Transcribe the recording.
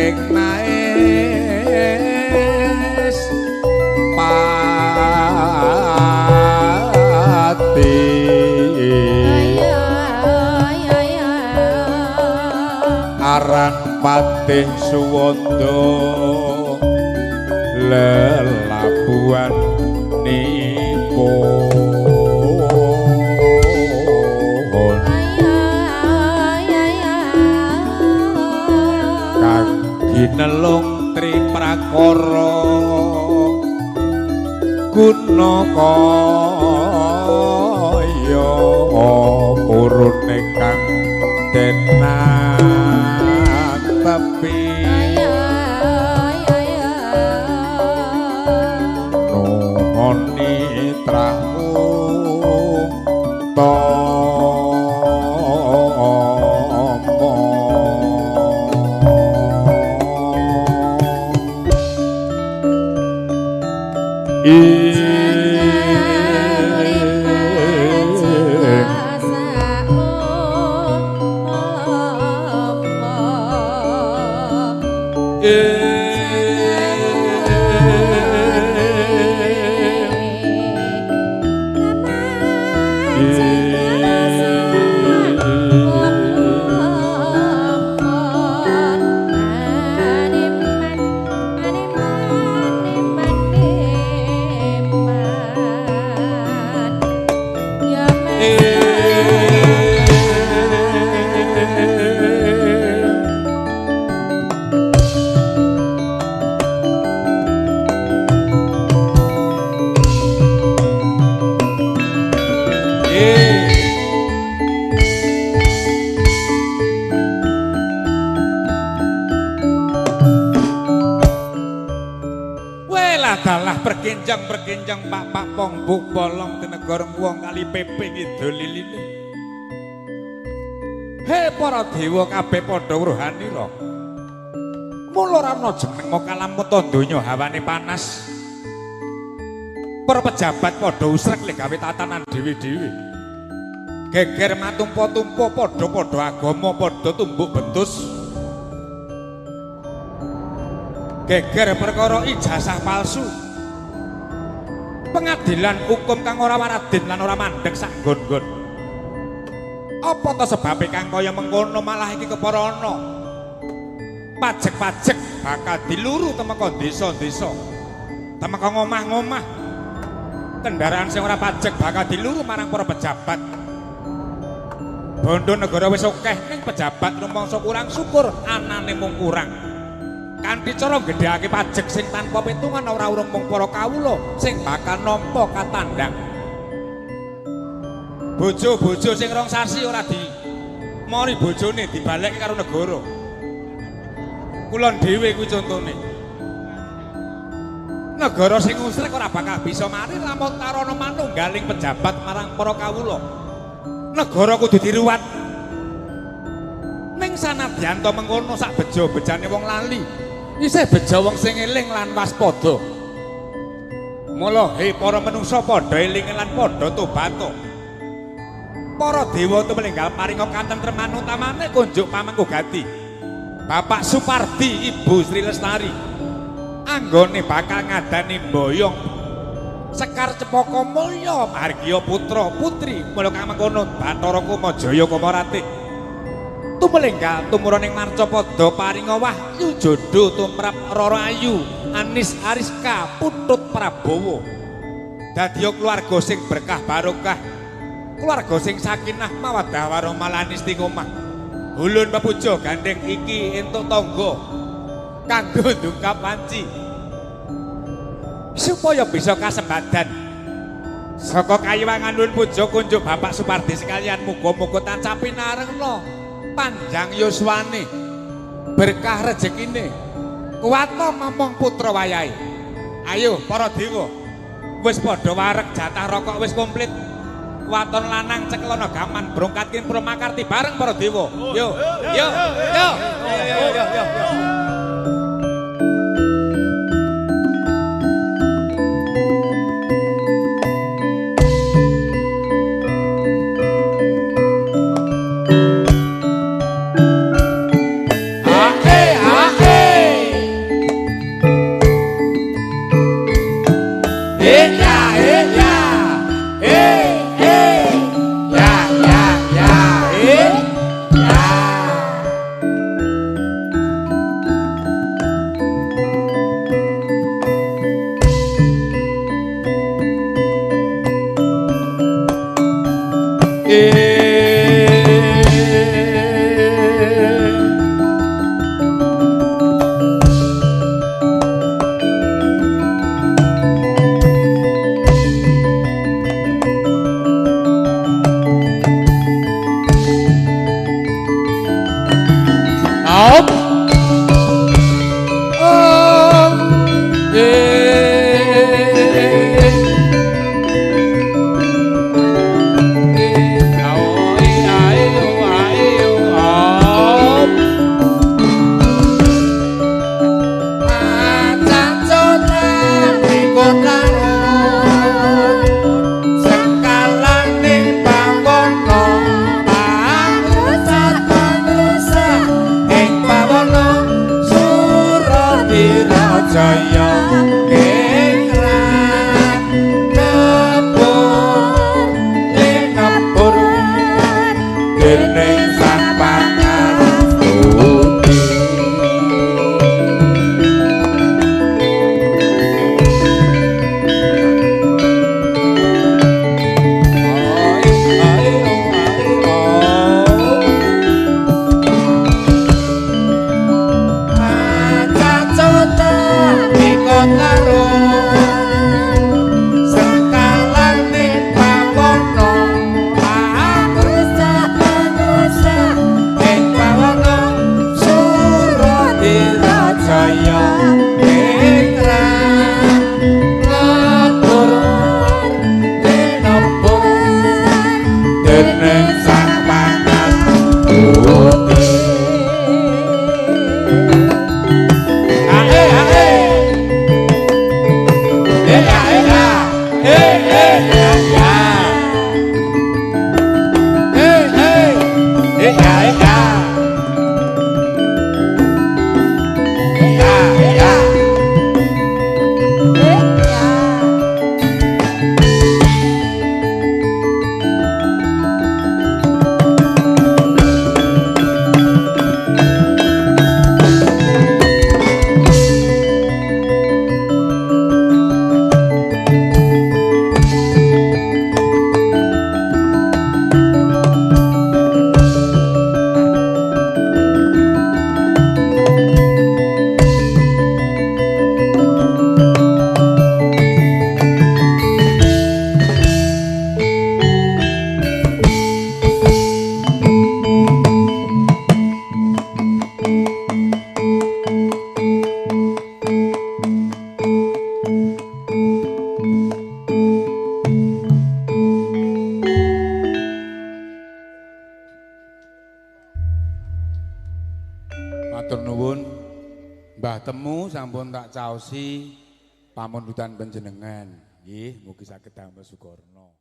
ing naes pati aran patih suwanda lelabuhan nipun kang ginelung triprakara guna kaya purun ingkang tenan tepi nuhoni tramu perkenjang pak pongbuk bolong di negara wong kali pepe ngidul liline he para dewa kabeh padha rohani lho mula ora ana jeneng kalamu donya hawane panas para pejabat padha usrek le gawe tatanan dhewe-dhewe geger matumpo-tumpo padha-padha agama padha tumbuk bentus geger perkara ijazah palsu pengadilan hukum kang ora waradin lan ora mandeg sak nggon-nggon. Apa to sebabe kang kaya mengkono malah iki kepara ana. Pajek-pajek bakal diluru temeka desa-desa. Temeka ngomah-ngomah. Kendaraan sing ora pajek bakal diluru marang para pejabat. Bondo negara wis akeh ning pejabat rumangsa kurang syukur anane mung kurang. Kanthi cara gedhekake pajak sing tanpa pitungan ora urung mung para kawula sing bakal nampa katandang. Bojo-bojo sing rong sasi ora mori bojone dibalekke karo negara. Kulon dhewe kuwi contone. Negara sing usrek ora bakal bisa mari lamun tarana manunggaling pejabat marang para kawula. Negara kudu diruwat. Ning sanadyan to mengkono sak bejo-bejane wong lali. Isih bejo wong sing eling lan waspada. Mula he para manungsa padha eling lan padha tobat. Para dewa tumeninggal paringa katentreman utamane kunjuk pamengkugati. Bapak Supardi, Ibu Sri Lestari. Anggone bakal ngadani mboyong Sekar Cepaka Mulya Margiya putra putri mula kang mengkono Bathara Kumajaya Kamarati. Tumelinggal tumuraning Marcapada paringa wahyu jodho tumrap Rara Ayu Anis Ariska putut Prabowo. Dadi keluarga sing berkah barokah, keluarga sing sakinah mawaddah warahmah lan istiqomah. Ulun pepuja gandeng iki entuk tangga kanggo ndungkap wanci supaya bisa kasembadan. Saka kayiwangan ulun puja kunjuk Bapak Supardi sekalian muga-muga tansah pinarengna. Panjang yuswane, berkah rezekine, kuwatna mamong putra wayahe. Ayo para dewa, wis padha wareg jatah rokok wis komplit. Waton lanang cekelana gaman brongkatkin Pramakarti bareng para dewa. Yo, yo, yo. Ae, ae. Dirajaya ingkang nebur linebur dening Sang Pangastuti. Matur nuwun Mbah Temu sampun tak caosi pamundutan panjenengan. Nggih, mugi saged damel sukarna.